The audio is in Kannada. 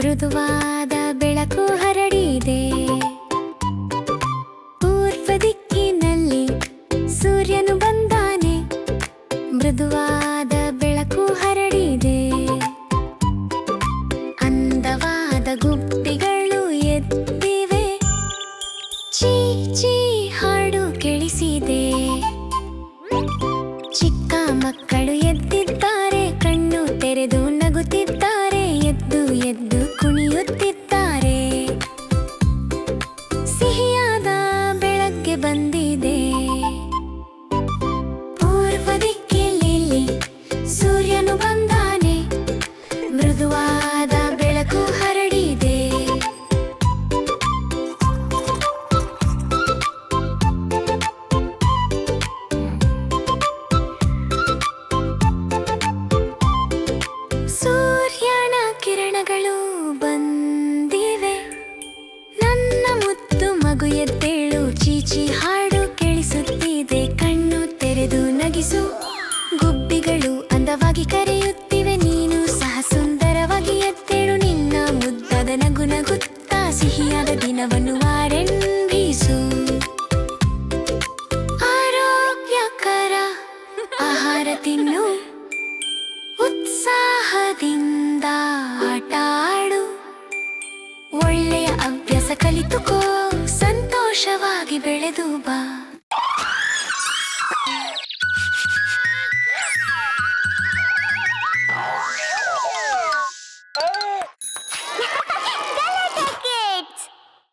ಮೃದುವಾದ ಬೆಳಕು ಹರಡಿದೆ. ಪೂರ್ವ ದಿಕ್ಕಿನಲ್ಲಿ ಸೂರ್ಯನು ಬಂದಾನೆ. ಮೃದುವಾದ ಬೆಳಕು ಹರಡಿದೆ. ಅಂದವಾದ ಗುಬ್ಬಿಗಳು ಎದ್ದಿವೆ. ಚೀ ಚೀ ಹಾಡು ಕೇಳಿಸಿದೆ. ಚಿಕ್ಕ ಮಕ್ಕಳು ಎದ್ದಿದ್ದಾರೆ. ಕಣ್ಣು ತೆರೆದು ನಗುತ್ತಿದ್ದಾರೆ. ಎದ್ದು ಎದ್ದು ಕುಣಿಯುತ್ತಿದ್ದಾರೆ. ಸಿಹಿಯಾದ ಬೆಳಗ್ಗೆ ಬಂದಿದೆ. ಪೂರ್ವ ದಿಕ್ಕಿನಲ್ಲಿ ಸೂರ್ಯನು ಬಂದಾನೆ. ಮೃದುವಾದ ಬೆಳಕು ಹರಡಿದೆ. ಸೂರ್ಯನ ಕಿರಣಗಳು ಬಂದಿವೆ. ನನ್ನ ಮುತ್ತು ಮಗು ಎದ್ದೇಳು. ಚೀಚಿ ಹಾಡು ಕೇಳಿಸುತ್ತಿದೆ. ಕಣ್ಣು ತೆರೆದು ನಗಿಸು. ಗುಬ್ಬಿಗಳು ಅಂದವಾಗಿ ಕರೆಯುತ್ತಿವೆ. ನೀನು ಸಹ ಸುಂದರವಾಗಿ ಎದ್ದೇಳು. ನಿನ್ನ ಮುದ್ದಾದ ನಗು ನಗುತ್ತಾ ಸಿಹಿಯಾದ ದಿನವನ್ನು ಆರಂಭಿಸು. ಆರೋಗ್ಯಕರ ಆಹಾರ ತಿನ್ನು. ಉತ್ಸಾಹದಿಂದ ಆಟ ಆಡು. ಒಳ್ಳೆಯ ಅಭ್ಯಾಸ ಕಲಿತುಕೋ. ಸಂತೋಷವಾಗಿ ಬೆಳೆದು ಬಾ.